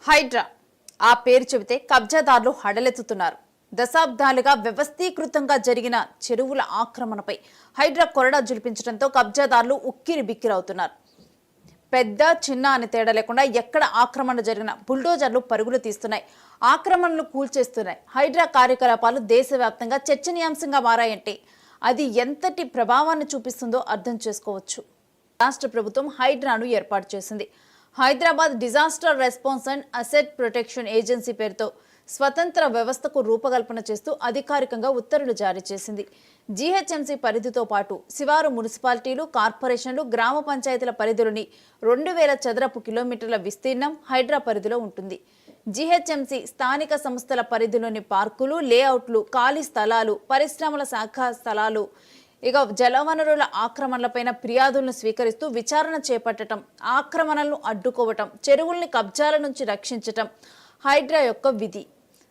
హైడ్రా ఆ పేరు చెబితే కబ్జాదారులు హడలెత్తుతున్నారు. దశాబ్దాలుగా వ్యవస్థీకృతంగా జరిగిన చెరువుల ఆక్రమణపై హైడ్రా కొరడా జులిపించడంతో కబ్జాదారులు ఉక్కిరి బిక్కిరవుతున్నారు. పెద్ద చిన్న అని తేడా లేకుండా ఎక్కడ ఆక్రమణ జరిగిన బుల్డోజర్లు పరుగులు తీస్తున్నాయి, ఆక్రమణలు కూల్చేస్తున్నాయి. హైడ్రా కార్యకలాపాలు దేశవ్యాప్తంగా చర్చనీయాంశంగా మారాయంటే అది ఎంతటి ప్రభావాన్ని చూపిస్తుందో అర్థం చేసుకోవచ్చు. రాష్ట్ర ప్రభుత్వం హైడ్రాను ఏర్పాటు చేసింది. Hyderabad disaster response and asset protection agency పేరుతో స్వతంత్ర వ్యవస్థకు రూపకల్పన చేస్తూ అధికారికంగా ఉత్తర్వులు జారీ చేసింది. జీహెచ్ఎంసీ పరిధితో పాటు శివారు మున్సిపాలిటీలు, కార్పొరేషన్లు, గ్రామ పంచాయతీల పరిధిలోని 2000 చదరపు కిలోమీటర్ల విస్తీర్ణం హైడ్రా పరిధిలో ఉంటుంది. జీహెచ్ఎంసీ స్థానిక సంస్థల పరిధిలోని పార్కులు, లేఅవుట్లు, ఖాళీ స్థలాలు, పరిశ్రమల శాఖ స్థలాలు, జలవనరుల ఆక్రమణలపైన ఫిర్యాదులను స్వీకరిస్తూ విచారణ చేపట్టడం, ఆక్రమణలను అడ్డుకోవటం, చెరువుల్ని కబ్జాల నుంచి రక్షించటం హైడ్రా యొక్క విధి.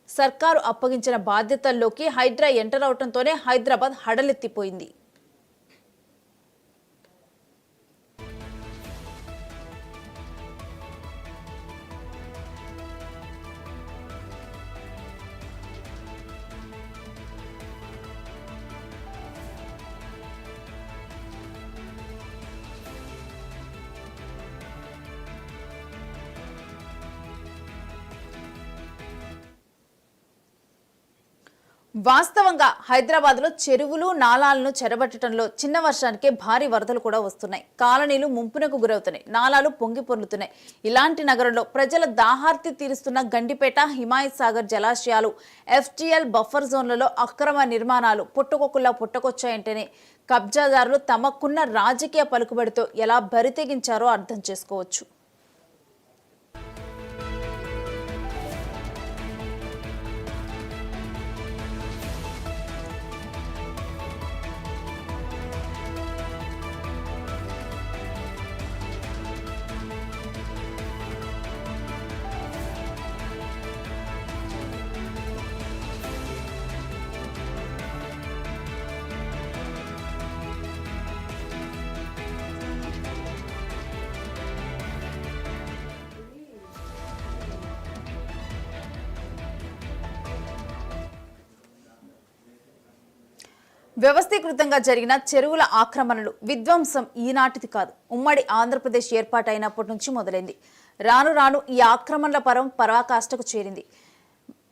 సర్కారు అప్పగించిన బాధ్యతల్లోకి హైడ్రా ఎంటర్ అవటంతోనే హైదరాబాద్ హడలెత్తిపోయింది. వాస్తవంగా హైదరాబాద్లో చెరువులు, నాలాలను చెరబట్టడంలో చిన్న వర్షానికే భారీ వరదలు కూడా వస్తున్నాయి. కాలనీలు ముంపునకు గురవుతున్నాయి, నాలాలు పొంగి పొర్లుతున్నాయి. ఇలాంటి నగరంలో ప్రజల దాహార్తి తీరుస్తున్న గండిపేట, హిమాయత్ సాగర్ జలాశయాలు, ఎఫ్టీఎల్ బఫర్ జోన్లలో అక్రమ నిర్మాణాలు పుట్టుకొక్కుల్లా పుట్టుకొచ్చాయంటేనే కబ్జాదారులు తమకున్న రాజకీయ పలుకుబడితో ఎలా బరితెగించారో అర్థం చేసుకోవచ్చు. వ్యవస్థీకృతంగా జరిగిన చెరువుల ఆక్రమణలు, విధ్వంసం ఈనాటిది కాదు. ఉమ్మడి ఆంధ్రప్రదేశ్ ఏర్పాటైనప్పటి నుంచి మొదలైంది. రాను రాను ఈ ఆక్రమణల పరాకాష్ఠకు చేరింది.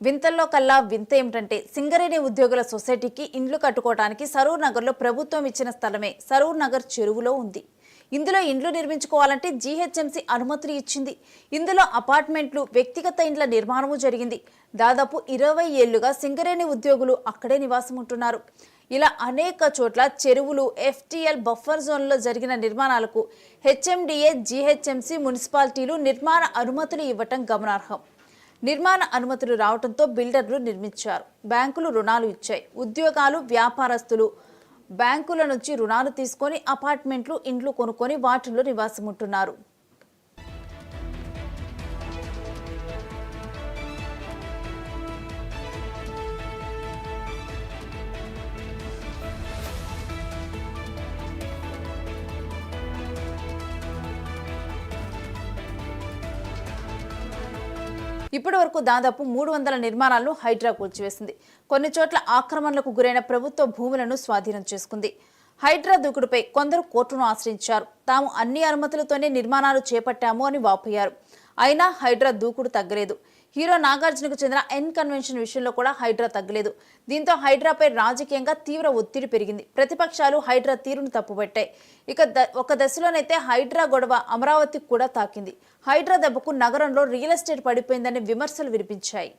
వింతల్లో కల్లా వింత ఏమిటంటే సింగరేణి ఉద్యోగుల సొసైటీకి ఇండ్లు కట్టుకోవడానికి సరూర్ నగర్లో ప్రభుత్వం ఇచ్చిన స్థలమే సరూర్ నగర్ చెరువులో ఉంది. ఇందులో ఇండ్లు నిర్మించుకోవాలంటే జీహెచ్ఎంసీ అనుమతులు ఇచ్చింది. ఇందులో అపార్ట్మెంట్లు, వ్యక్తిగత ఇండ్ల నిర్మాణము జరిగింది. దాదాపు 20 ఏళ్లుగా సింగరేణి ఉద్యోగులు అక్కడే నివాసం ఉంటున్నారు. ఇలా అనేక చోట్ల చెరువులు, ఎఫ్టీఎల్ బఫర్ జోన్లో జరిగిన నిర్మాణాలకు హెచ్ఎండిఏ, జీహెచ్ఎంసీ, మున్సిపాలిటీలు నిర్మాణ అనుమతులు ఇవ్వటం గమనార్హం. నిర్మాణ అనుమతులు రావడంతో బిల్డర్లు నిర్మించారు, బ్యాంకులు రుణాలు ఇచ్చాయి. ఉద్యోగాలు, వ్యాపారస్తులు బ్యాంకుల నుంచి రుణాలు తీసుకొని అపార్ట్మెంట్లు, ఇండ్లు కొనుక్కొని వాటిల్లో నివాసం ఉంటున్నారు. ఇప్పటి వరకు దాదాపు 300 నిర్మాణాలను హైడ్రా కూల్చివేసింది. కొన్ని చోట్ల ఆక్రమణలకు గురైన ప్రభుత్వ భూములను స్వాధీనం చేసుకుంది. హైడ్రా దూకుడుపై కొందరు కోర్టును ఆశ్రయించారు. తాము అన్ని అనుమతులతోనే నిర్మాణాలు చేపట్టాము అని వాపోయారు. అయినా హైడ్రా దూకుడు తగ్గలేదు. హీరో నాగార్జునకు చెందిన ఎన్ కన్వెన్షన్ విషయంలో కూడా హైడ్రా తగ్గలేదు. దీంతో హైడ్రాపై రాజకీయంగా తీవ్ర ఒత్తిడి పెరిగింది. ప్రతిపక్షాలు హైడ్రా తీరును తప్పుపట్టాయి. ఒక దశలోనైతే హైడ్రా గొడవ అమరావతికి కూడా తాకింది. హైడ్రా దెబ్బకు నగరంలో రియల్ ఎస్టేట్ పడిపోయిందనే విమర్శలు వినిపించాయి.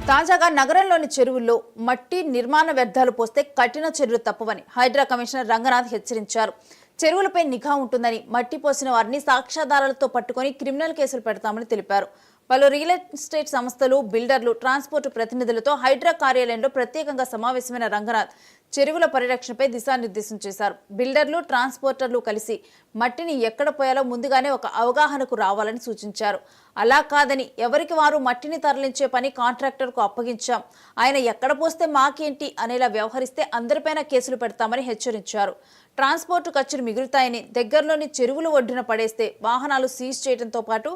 తాజాగా నగరంలోని చెరువుల్లో మట్టి నిర్మాణ వ్యర్థాలు పోస్తే కఠిన చర్యలు తప్పవని హైడ్రా కమిషనర్ రంగనాథ్ హెచ్చరించారు. చెరువులపై నిఘా ఉంటుందని, మట్టి పోసిన వారిని సాక్ష్యాధారాలతో పట్టుకొని క్రిమినల్ కేసులు పెడతామని తెలిపారు. పలు రియల్ ఎస్టేట్ సంస్థలు, బిల్డర్లు, ట్రాన్స్పోర్ట్ ప్రతినిధులతో హైడ్రా కార్యాలయంలో ప్రత్యేకంగా సమావేశమైన రంగనాథ్ చెరువుల పరిరక్షణపై దిశానిర్దేశం చేశారు. బిల్డర్లు, ట్రాన్స్పోర్టర్లు కలిసి మట్టిని ఎక్కడ పోయాలో ముందుగానే ఒక అవగాహనకు రావాలని సూచించారు. అలా కాదని ఎవరికి వారు మట్టిని తరలించే పని కాంట్రాక్టర్కు అప్పగించాం, ఆయన ఎక్కడ పోస్తే మాకేంటి అనేలా వ్యవహరిస్తే అందరిపైన కేసులు పెడతామని హెచ్చరించారు. ట్రాన్స్పోర్ట్ ఖర్చులు మిగులుతాయని, దగ్గరలోని చెరువులు ఒడ్డున పడేస్తే వాహనాలు సీజ్ చేయడంతో పాటు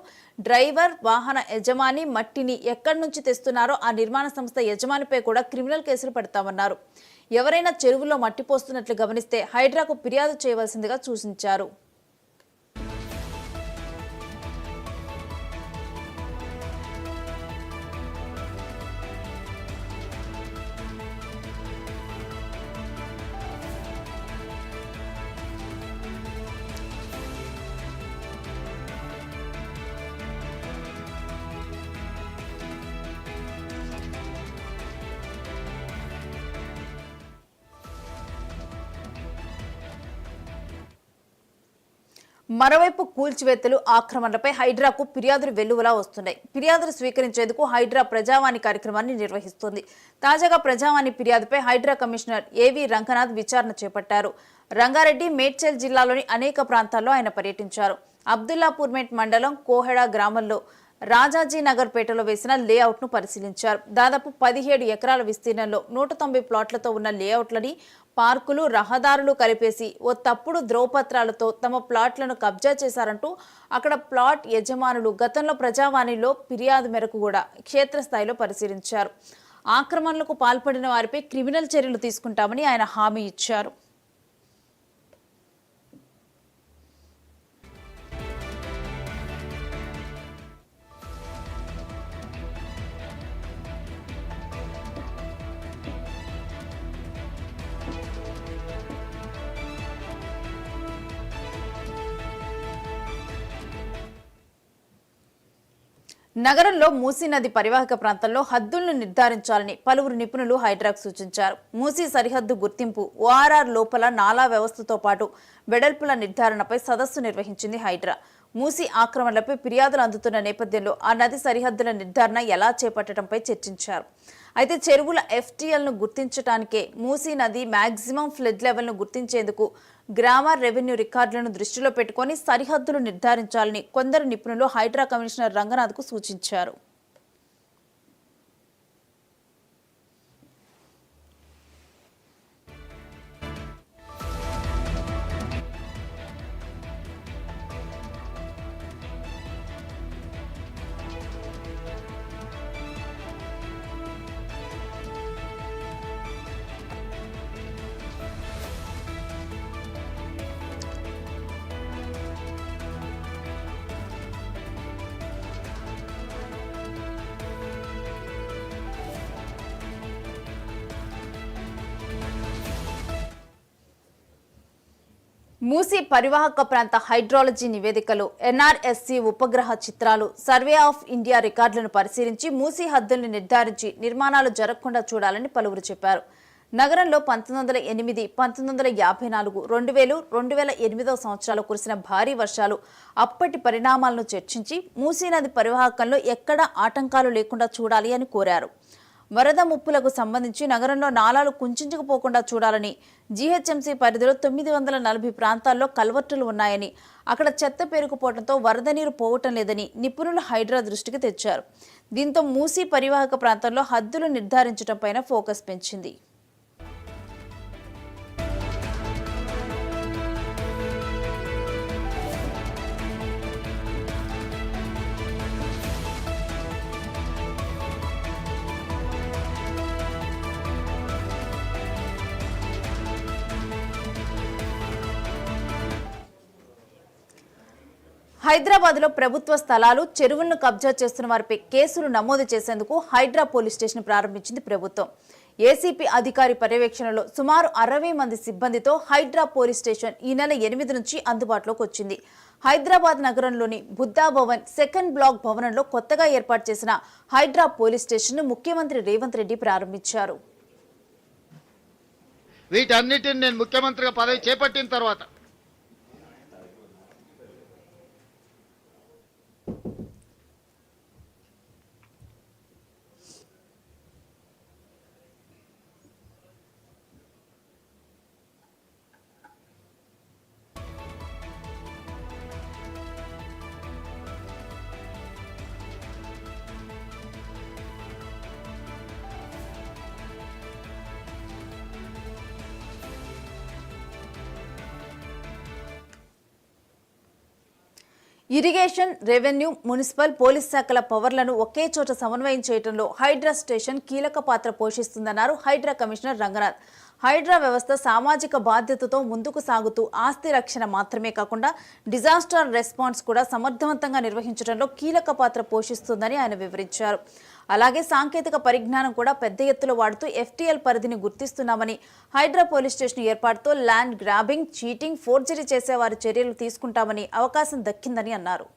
డ్రైవర్, వాహన యజమాని మట్టిని ఎక్కడి నుంచి తెస్తున్నారో ఆ నిర్మాణ సంస్థ యజమానిపై కూడా క్రిమినల్ కేసులు పెడతామన్నారు. ఎవరైనా చెరువులో మట్టి పోస్తున్నట్లు గమనిస్తే హైడ్రాకు ఫిర్యాదు చేయవలసిందిగా సూచించారు. మరోవైపు కూల్చివేతలు, ఆక్రమణలపై హైడ్రాకు ఫిర్యాదులు వెల్లువలా వస్తున్నాయి. ఫిర్యాదులు స్వీకరించేందుకు హైడ్రా ప్రజావాణి కార్యక్రమాన్ని నిర్వహిస్తోంది. తాజాగా ప్రజావాణి ఫిర్యాదుపై హైడ్రా కమిషనర్ ఏవి రంగనాథ్ విచారణ చేపట్టారు. రంగారెడ్డి, మేడ్చల్ జిల్లాలోని అనేక ప్రాంతాల్లో ఆయన పర్యటించారు. అబ్దుల్లాపూర్మేట్ మండలం కోహెడా గ్రామంలో రాజాజీనగర్ పేటలో వేసిన లేఅవుట్ ను పరిశీలించారు. దాదాపు 17 ఎకరాల విస్తీర్ణంలో 190 ప్లాట్లతో ఉన్న లేఅవుట్లని పార్కులు, రహదారులు కలిపేసి ఓ తప్పుడు ధ్రువపత్రాలతో తమ ప్లాట్లను కబ్జా చేశారంటూ అక్కడ ప్లాట్ యజమానులు గతంలో ప్రజావాణిలో ఫిర్యాదు మేరకు కూడా క్షేత్రస్థాయిలో పరిశీలించారు. ఆక్రమణలకు పాల్పడిన వారిపై క్రిమినల్ చర్యలు తీసుకుంటామని ఆయన హామీ ఇచ్చారు. నగరంలో మూసీ నది పరివాహక ప్రాంతంలో హద్దులను నిర్ధారించాలని పలువురు నిపుణులు హైడ్రాకు సూచించారు. మూసీ సరిహద్దు గుర్తింపు, ఓఆర్ఆర్ లోపల నాలా వ్యవస్థతో పాటు వెడల్పుల నిర్ధారణపై సదస్సు నిర్వహించింది హైడ్రా. మూసీ ఆక్రమణలపై ఫిర్యాదులు అందుతున్న నేపథ్యంలో ఆ నది సరిహద్దుల నిర్ధారణ ఎలా చేపట్టడంపై చర్చించారు. అయితే చెరువుల ఎఫ్టీఎల్ను గుర్తించడానికే మూసీ నది మ్యాక్సిమం ఫ్లడ్ లెవెల్ను గుర్తించేందుకు గ్రామ రెవెన్యూ రికార్డులను దృష్టిలో పెట్టుకుని సరిహద్దులు నిర్ధారించాలని కొందరు నిపుణులు హైడ్రా కమిషనర్ రంగనాథ్కు సూచించారు. మూసీ పరివాహక ప్రాంత హైడ్రాలజీ నివేదికలు, ఎన్ఆర్ఎస్సి ఉపగ్రహ చిత్రాలు, సర్వే ఆఫ్ ఇండియా రికార్డులను పరిశీలించి మూసీ హద్దుల్ని నిర్ధారించి నిర్మాణాలు జరగకుండా చూడాలని పలువురు చెప్పారు. నగరంలో 1908, 1954, 2000, 2008 సంవత్సరాలు కురిసిన భారీ వర్షాలు, అప్పటి పరిణామాలను చర్చించి మూసీ నది పరివాహకంలో ఎక్కడా ఆటంకాలు లేకుండా చూడాలి అని కోరారు. వరద ముప్పులకు సంబంధించి నగరంలో నాలాలు కుంచుకుపోకుండా చూడాలని, జీహెచ్ఎంసీ పరిధిలో 940 ప్రాంతాల్లో కల్వర్టులు ఉన్నాయని, అక్కడ చెత్త పేరుకుపోవడంతో వరద నీరు పోవటం లేదని నిపుణులు హైడ్రా దృష్టికి తెచ్చారు. దీంతో మూసీ పరివాహక ప్రాంతంలో హద్దులు నిర్ధారించడంపైన ఫోకస్ పెంచింది. హైదరాబాద్లో ప్రభుత్వ స్థలాలు, చెరువులను కబ్జా చేస్తున్న వారిపై కేసులు నమోదు చేసేందుకు హైడ్రా పోలీస్ స్టేషన్ ప్రారంభించింది ప్రభుత్వం. ఏసీపీ అధికారి పర్యవేక్షణలో సుమారు 60 మంది సిబ్బందితో హైడ్రా పోలీస్ స్టేషన్ ఈ నెల 8 నుంచి అందుబాటులోకి వచ్చింది. హైదరాబాద్ నగరంలోని బుద్ధా భవన్ సెకండ్ బ్లాక్ భవనంలో కొత్తగా ఏర్పాటు చేసిన హైడ్రా పోలీస్ స్టేషన్ ను ముఖ్యమంత్రి రేవంత్ రెడ్డి ప్రారంభించారు. వీటన్నిటిని నేను ముఖ్యమంత్రిగా పదవి చేపట్టిన తర్వాత ఇరిగేషన్, రెవెన్యూ, మున్సిపల్, పోలీస్ శాఖల పవర్లను ఒకే చోట సమన్వయం చేయడంలో హైడ్రా స్టేషన్ కీలక పాత్ర పోషిస్తుందన్నారు హైడ్రా కమిషనర్ రంగనాథ్. హైడ్రా వ్యవస్థ సామాజిక బాధ్యతతో ముందుకు సాగుతూ ఆస్తి రక్షణ మాత్రమే కాకుండా డిజాస్టర్ రెస్పాన్స్ కూడా సమర్థవంతంగా నిర్వహించడంలో కీలక పాత్ర పోషిస్తుందని ఆయన వివరించారు. అలాగే సాంకేతిక పరిజ్ఞానం కూడా పెద్ద ఎత్తులో వాడుతూ ఎఫ్టీఎల్ పరిధిని గుర్తిస్తున్నామని, హైడ్రా పోలీస్ స్టేషన్ ఏర్పాటుతో ల్యాండ్ గ్రాబింగ్, చీటింగ్, ఫోర్జరీ చేసేవారి చర్యలు తీసుకుంటామని అవకాశం దక్కిందని అన్నారు.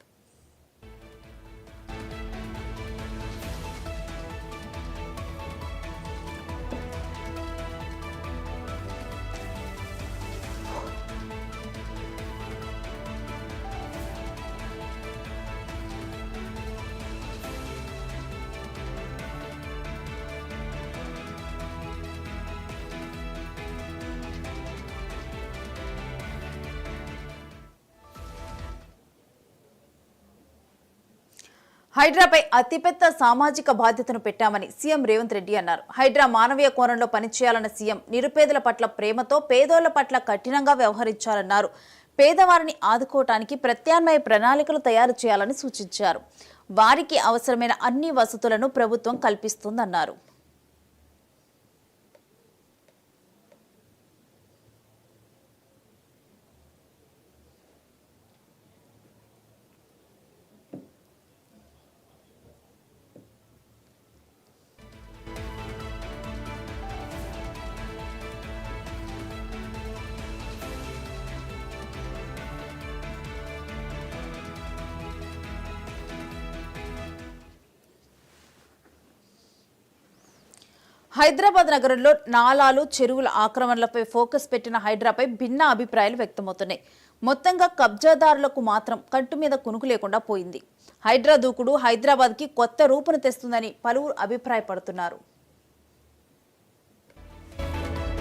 హైడ్రాపై అతిపెద్ద సామాజిక బాధ్యతను పెట్టామని సీఎం రేవంత్ రెడ్డి అన్నారు. హైడ్రా మానవీయ కోణంలో పనిచేయాలన్న సీఎం నిరుపేదల పట్ల ప్రేమతో పేదోళ్ల పట్ల కఠినంగా వ్యవహరించాలన్నారు. పేదవారిని ఆదుకోవటానికి ప్రత్యామ్నాయ ప్రణాళికలు తయారు చేయాలని సూచించారు. వారికి అవసరమైన అన్ని వసతులను ప్రభుత్వం కల్పిస్తుందన్నారు. హైదరాబాద్ నగరంలో నాలాలు, చెరువుల ఆక్రమణలపై ఫోకస్ పెట్టిన హైడ్రాపై భిన్న అభిప్రాయాలు వ్యక్తమవుతున్నాయి. మొత్తంగా కబ్జాదారులకు మాత్రం కంటు మీద కునుకు లేకుండా పోయింది. హైడ్రా దూకుడు హైదరాబాద్కి కొత్త రూపును తెస్తుందని పలువురు అభిప్రాయపడుతున్నారు.